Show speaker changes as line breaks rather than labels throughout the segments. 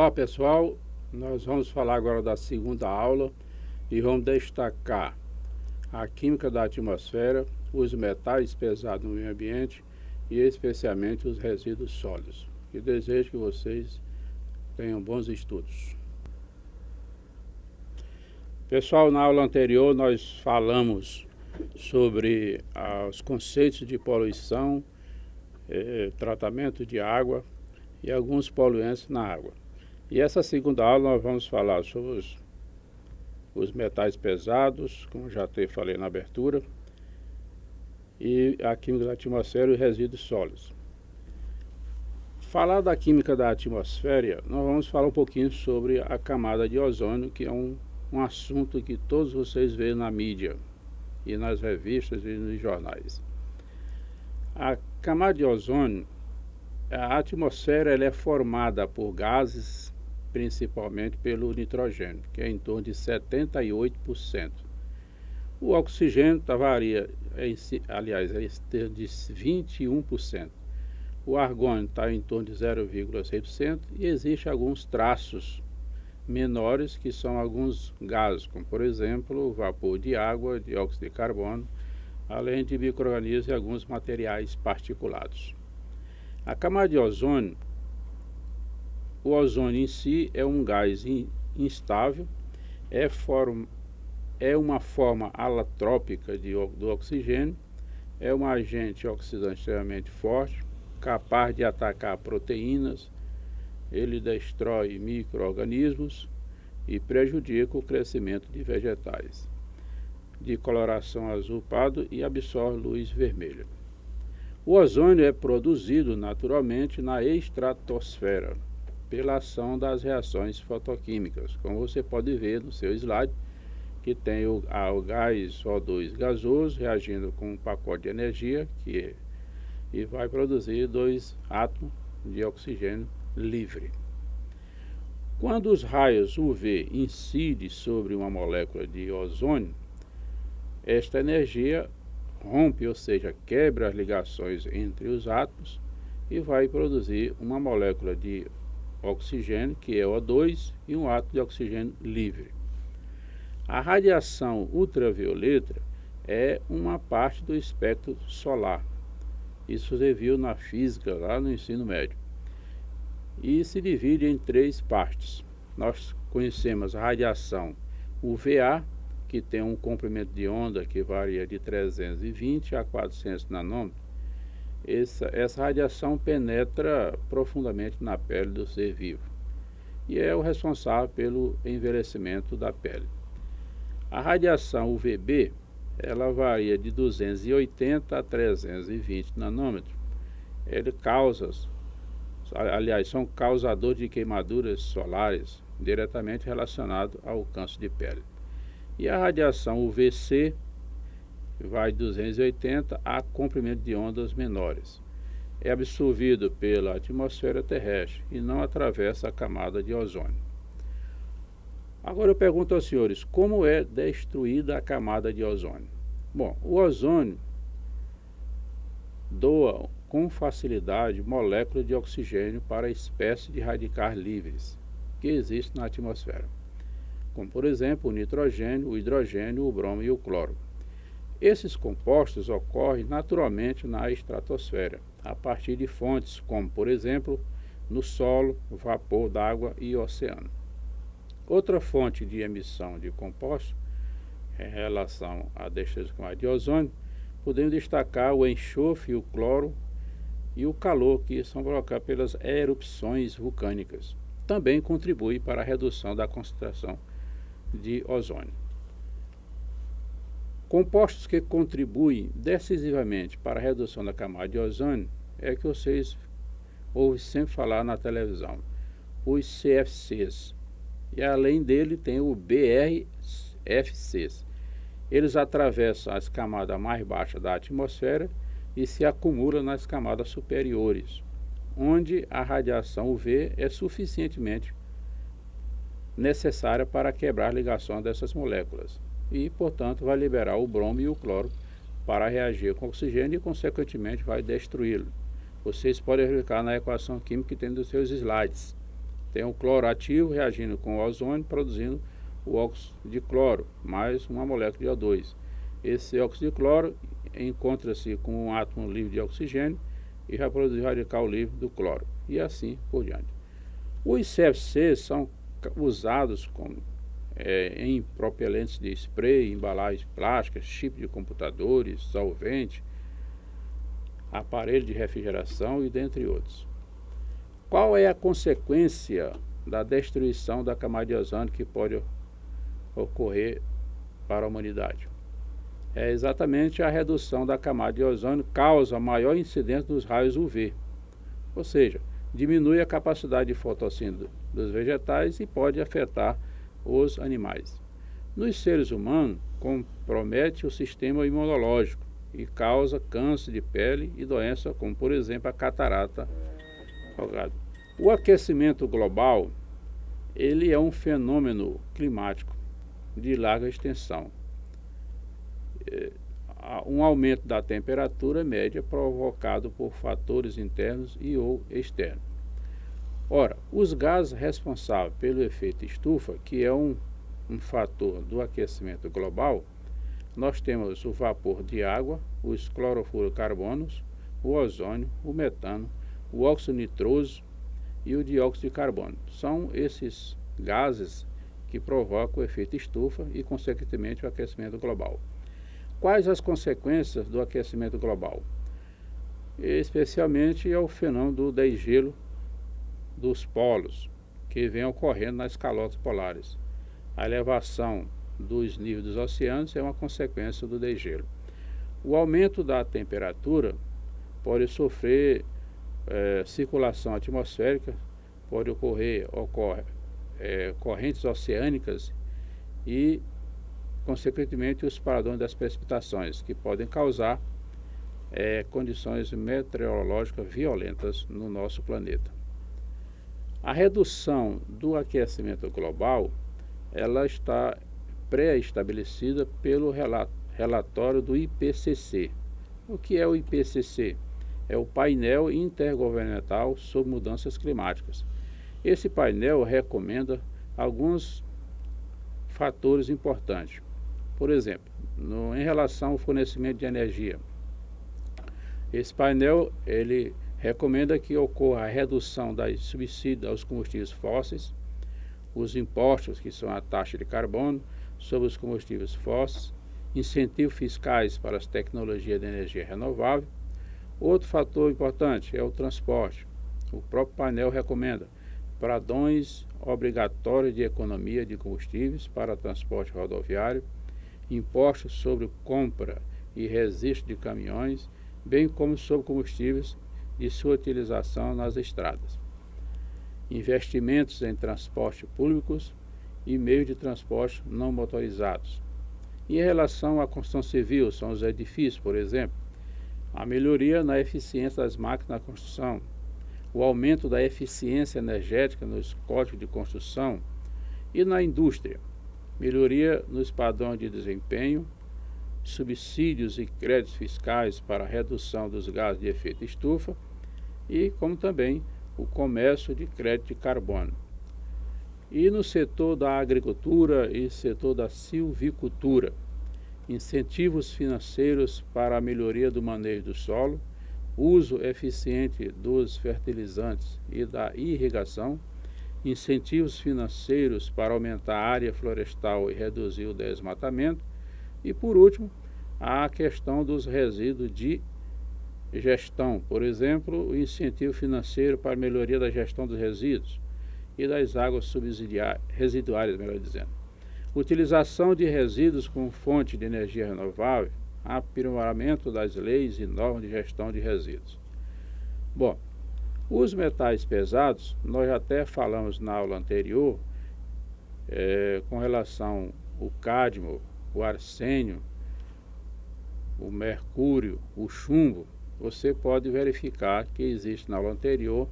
Olá pessoal, nós vamos falar agora da segunda aula e vamos destacar a química da atmosfera, os metais pesados no meio ambiente e especialmente os resíduos sólidos. E desejo que vocês tenham bons estudos. Pessoal, na aula anterior nós falamos sobre os conceitos de poluição, tratamento de água e alguns poluentes na água. E essa segunda aula nós vamos falar sobre os metais pesados, como já falei na abertura, e a química da atmosfera e os resíduos sólidos. Falar da química da atmosfera, nós vamos falar um pouquinho sobre a camada de ozônio, que é um assunto que todos vocês veem na mídia e nas revistas e nos jornais. A camada de ozônio, a atmosfera ela é formada por gases, principalmente pelo nitrogênio, que é em torno de 78%. O oxigênio varia, aliás, é de 21%. O argônio está em torno de 0,6% e existem alguns traços menores que são alguns gases, como por exemplo o vapor de água, dióxido de carbono, além de micro-organismos e alguns materiais particulados. A camada de ozônio, o ozônio em si é um gás instável, é uma forma alotrópica do oxigênio, é um agente oxidante extremamente forte, capaz de atacar proteínas, ele destrói micro-organismos e prejudica o crescimento de vegetais, de coloração azul pardo e absorve luz vermelha. O ozônio é produzido naturalmente na estratosfera, pela ação das reações fotoquímicas, como você pode ver no seu slide, que tem o gás O2 gasoso reagindo com um pacote de energia e vai produzir 2 átomos de oxigênio livre. Quando os raios UV incidem sobre uma molécula de ozônio, esta energia rompe, ou seja, quebra as ligações entre os átomos e vai produzir uma molécula de oxigênio, que é O2, e um átomo de oxigênio livre. A radiação ultravioleta é uma parte do espectro solar. Isso você viu na física, lá no ensino médio. E se divide em 3 partes. Nós conhecemos a radiação UVA, que tem um comprimento de onda que varia de 320 a 400 nanômetros. Essa radiação penetra profundamente na pele do ser vivo e é o responsável pelo envelhecimento da pele. A radiação UVB, ela varia de 280 a 320 nanômetros. São causadores de queimaduras solares diretamente relacionados ao câncer de pele. E a radiação UVC vai de 280 a comprimento de ondas menores. É absorvido pela atmosfera terrestre e não atravessa a camada de ozônio. Agora eu pergunto aos senhores, como é destruída a camada de ozônio? Bom, o ozônio doa com facilidade moléculas de oxigênio para espécies de radicais livres que existem na atmosfera, como por exemplo o nitrogênio, o hidrogênio, o bromo e o cloro. Esses compostos ocorrem naturalmente na estratosfera, a partir de fontes como, por exemplo, no solo, vapor d'água e oceano. Outra fonte de emissão de compostos, em relação à destruição de ozônio, podemos destacar o enxofre, o cloro e o calor, que são provocados pelas erupções vulcânicas. Também contribui para a redução da concentração de ozônio. Compostos que contribuem decisivamente para a redução da camada de ozônio é que vocês ouvem sempre falar na televisão, os CFCs. E além dele tem o BRFCs. Eles atravessam as camadas mais baixas da atmosfera e se acumulam nas camadas superiores, onde a radiação UV é suficientemente necessária para quebrar a ligação dessas moléculas e, portanto, vai liberar o bromo e o cloro para reagir com o oxigênio e, consequentemente, vai destruí-lo. Vocês podem verificar na equação química que tem dos seus slides. tem o cloro ativo reagindo com o ozônio, produzindo o óxido de cloro, mais uma molécula de O2. Esse óxido de cloro encontra-se com um átomo livre de oxigênio e vai produzir o radical livre do cloro, e assim por diante. Os CFCs são usados em propelentes de spray, embalagens plásticas, chip de computadores, solvente, aparelho de refrigeração e dentre outros. Qual é a consequência da destruição da camada de ozônio que pode ocorrer para a humanidade? É exatamente a redução da camada de ozônio causa maior incidência dos raios UV, ou seja, diminui a capacidade de fotossíntese dos vegetais e pode afetar os animais. Nos seres humanos, compromete o sistema imunológico e causa câncer de pele e doenças como, por exemplo, a catarata. O aquecimento global, ele é um fenômeno climático de larga extensão. Um aumento da temperatura média provocado por fatores internos e ou externos. Ora, os gases responsáveis pelo efeito estufa, que é um fator do aquecimento global, nós temos o vapor de água, os clorofluorocarbonos, o ozônio, o metano, o óxido nitroso e o dióxido de carbono. São esses gases que provocam o efeito estufa e, consequentemente, o aquecimento global. Quais as consequências do aquecimento global? Especialmente é o fenômeno do degelo dos polos, que vem ocorrendo nas calotas polares. A elevação dos níveis dos oceanos é uma consequência do degelo. O aumento da temperatura pode sofrer circulação atmosférica, pode ocorrer correntes oceânicas e, consequentemente, os padrões das precipitações, que podem causar condições meteorológicas violentas no nosso planeta. A redução do aquecimento global, ela está pré-estabelecida pelo relatório do IPCC. O que é o IPCC? É o painel intergovernamental sobre mudanças climáticas. Esse painel recomenda alguns fatores importantes. Por exemplo, em relação ao fornecimento de energia, esse painel ele recomenda que ocorra a redução das subsídios aos combustíveis fósseis, os impostos, que são a taxa de carbono, sobre os combustíveis fósseis, incentivos fiscais para as tecnologias de energia renovável. Outro fator importante é o transporte. O próprio painel recomenda padrões obrigatórios de economia de combustíveis para transporte rodoviário, impostos sobre compra e registro de caminhões, bem como sobre combustíveis de sua utilização nas estradas. Investimentos em transportes públicos e meios de transporte não motorizados. Em relação à construção civil, são os edifícios, por exemplo, a melhoria na eficiência das máquinas na construção, o aumento da eficiência energética nos códigos de construção e na indústria, melhoria nos padrões de desempenho, subsídios e créditos fiscais para a redução dos gases de efeito estufa e como também o comércio de crédito de carbono. E no setor da agricultura e setor da silvicultura, incentivos financeiros para a melhoria do manejo do solo, uso eficiente dos fertilizantes e da irrigação, incentivos financeiros para aumentar a área florestal e reduzir o desmatamento, e por último, a questão dos resíduos de gestão, por exemplo, o incentivo financeiro para a melhoria da gestão dos resíduos e das águas residuárias, melhor dizendo. Utilização de resíduos com fonte de energia renovável, aprimoramento das leis e normas de gestão de resíduos. Bom, os metais pesados, nós até falamos na aula anterior, com relação ao cádmio, o arsênio, o mercúrio, o chumbo. Você pode verificar que existe na aula anterior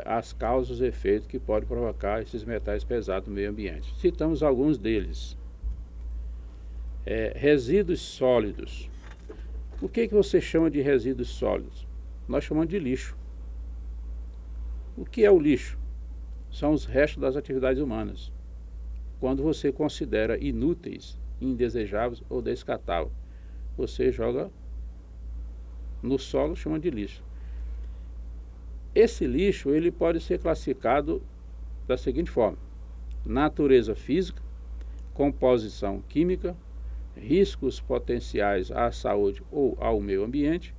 as causas e efeitos que podem provocar esses metais pesados no meio ambiente. Citamos alguns deles. Resíduos sólidos. O que você chama de resíduos sólidos? Nós chamamos de lixo. O que é o lixo? são os restos das atividades humanas, quando você considera inúteis, indesejáveis ou descartáveis. Você joga no solo, chama de lixo. Esse lixo ele pode ser classificado da seguinte forma: natureza física, composição química, riscos potenciais à saúde ou ao meio ambiente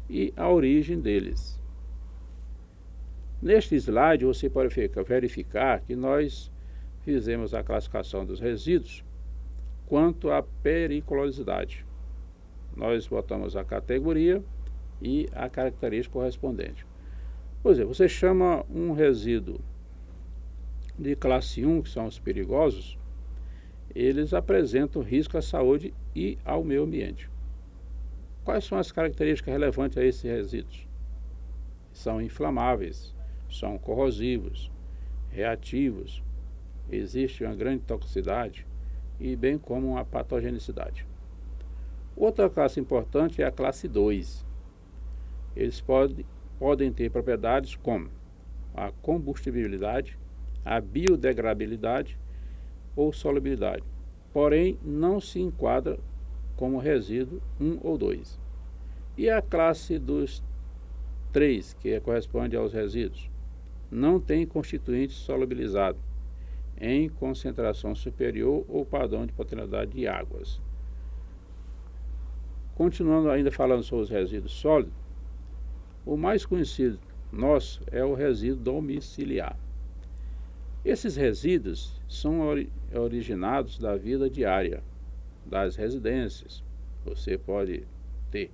e a origem deles. Neste slide você pode verificar que nós fizemos a classificação dos resíduos quanto à periculosidade. Nós botamos a categoria e a característica correspondente. Por exemplo, você chama um resíduo de classe 1, que são os perigosos, eles apresentam risco à saúde e ao meio ambiente. Quais são as características relevantes a esses resíduos? São inflamáveis, são corrosivos, reativos, existe uma grande toxicidade e bem como uma patogenicidade. Outra classe importante é a classe 2. Eles podem ter propriedades como a combustibilidade, a biodegradabilidade ou solubilidade, porém não se enquadra como resíduo 1 ou 2. E a classe dos 3, que corresponde aos resíduos, não tem constituinte solubilizado em concentração superior ou padrão de potencialidade de águas. Continuando ainda falando sobre os resíduos sólidos, o mais conhecido nosso é o resíduo domiciliar. Esses resíduos são originados da vida diária, das residências. Você pode ter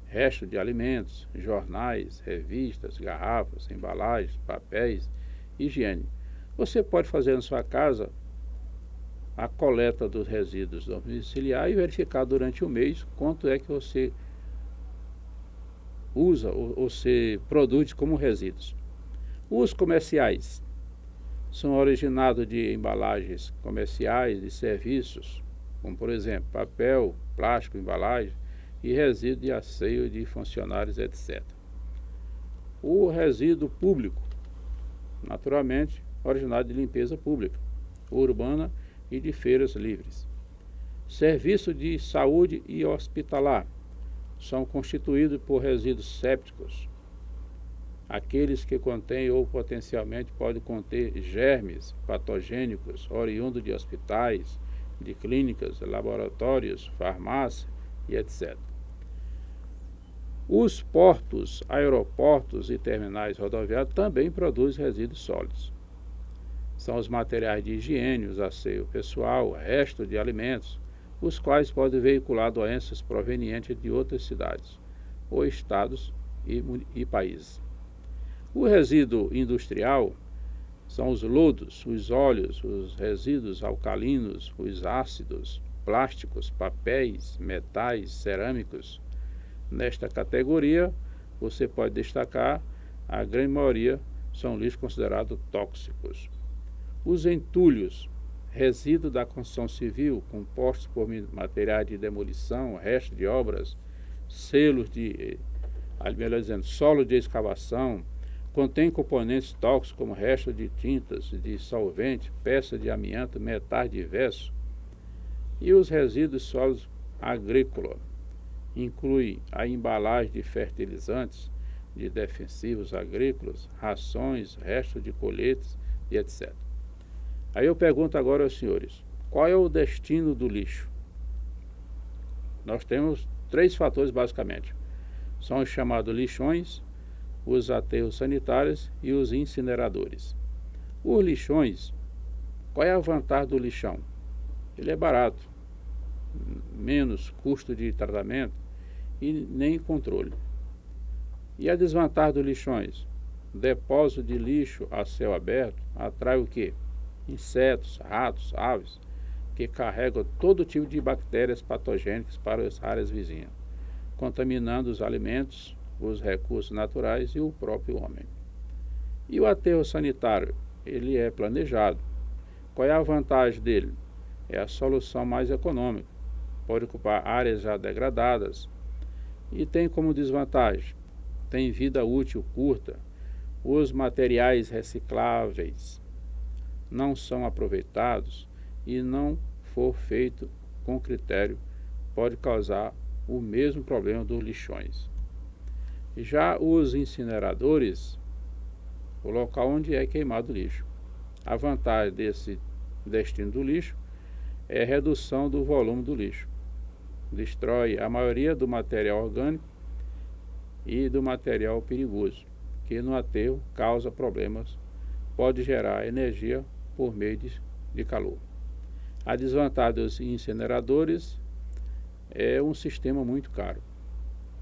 resto de alimentos, jornais, revistas, garrafas, embalagens, papéis, higiene. Você pode fazer na sua casa a coleta dos resíduos domiciliares e verificar durante o mês quanto é que você usa ou se produz como resíduos. Os comerciais são originados de embalagens comerciais e serviços, como por exemplo papel, plástico, embalagem e resíduo de asseio de funcionários, etc. O resíduo público, naturalmente, originado de limpeza pública, urbana e de feiras livres. Serviço de saúde e hospitalar são constituídos por resíduos sépticos, aqueles que contêm ou potencialmente podem conter germes patogênicos oriundos de hospitais, de clínicas, laboratórios, farmácia e etc. Os portos, aeroportos e terminais rodoviários também produzem resíduos sólidos. São os materiais de higiene, os asseio pessoal, resto de alimentos, os quais podem veicular doenças provenientes de outras cidades, ou estados e países. O resíduo industrial são os lodos, os óleos, os resíduos alcalinos, os ácidos, plásticos, papéis, metais, cerâmicos. Nesta categoria, você pode destacar, a grande maioria são lixos considerados tóxicos. Os entulhos, resíduo da construção civil, compostos por materiais de demolição, restos de obras, selos de, melhor dizendo, solo de escavação, contém componentes tóxicos como restos de tintas, de solvente, peças de amianto, metais diversos. E os resíduos sólidos agrícolas incluem a embalagem de fertilizantes, de defensivos agrícolas, rações, restos de colheitas e etc. Aí eu pergunto agora aos senhores, qual é o destino do lixo? Nós temos 3 fatores basicamente. São os chamados lixões, os aterros sanitários e os incineradores. Os lixões, qual é a vantagem do lixão? Ele é barato, menos custo de tratamento e nem controle. E a desvantagem dos lixões? Depósito de lixo a céu aberto atrai o quê? Insetos, ratos, aves, que carregam todo tipo de bactérias patogênicas para as áreas vizinhas, contaminando os alimentos, os recursos naturais e o próprio homem. E o aterro sanitário? Ele é planejado. Qual é a vantagem dele? É a solução mais econômica. Pode ocupar áreas já degradadas. E tem como desvantagem? Tem vida útil curta. Os materiais recicláveis não são aproveitados e não for feito com critério, pode causar o mesmo problema dos lixões. Já os incineradores, o local onde é queimado o lixo. A vantagem desse destino do lixo é a redução do volume do lixo. Destrói a maioria do material orgânico e do material perigoso, que no aterro causa problemas, pode gerar energia por meio de calor. A desvantagem dos incineradores é um sistema muito caro.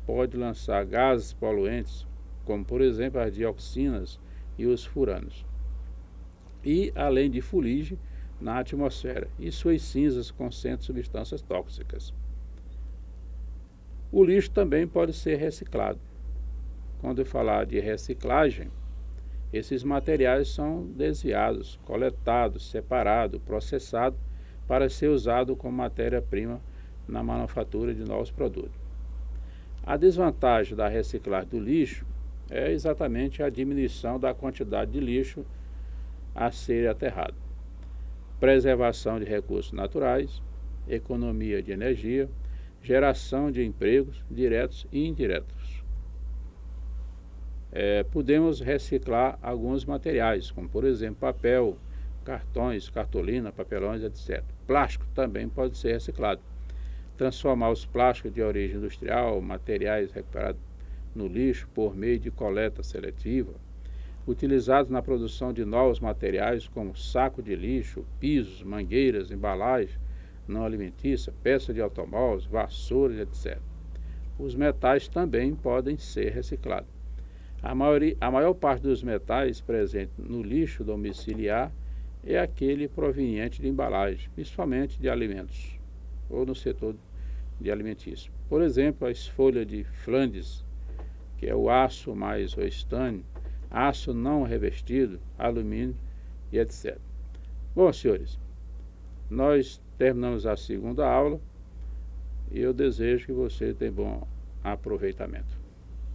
Pode lançar gases poluentes, como por exemplo as dioxinas e os furanos. E além de fuligem na atmosfera, e suas cinzas concentram substâncias tóxicas. O lixo também pode ser reciclado. Quando eu falar de reciclagem, esses materiais são desviados, coletados, separados, processados para ser usado como matéria-prima na manufatura de novos produtos. A desvantagem da reciclagem do lixo é exatamente a diminuição da quantidade de lixo a ser aterrado, preservação de recursos naturais, economia de energia, geração de empregos diretos e indiretos. Podemos reciclar alguns materiais, como por exemplo papel, cartões, cartolina, papelões, etc. Plástico também pode ser reciclado. Transformar os plásticos de origem industrial, materiais recuperados no lixo por meio de coleta seletiva, utilizados na produção de novos materiais como saco de lixo, pisos, mangueiras, embalagens não alimentícia, peças de automóveis, vassouras, etc. Os metais também podem ser reciclados. A maior parte dos metais presentes no lixo domiciliar é aquele proveniente de embalagem, principalmente de alimentos, ou no setor de alimentício. Por exemplo, as folhas de Flandres, que é o aço mais o estânio, aço não revestido, alumínio e etc. Bom, senhores, nós terminamos a segunda aula e eu desejo que você tenha bom aproveitamento.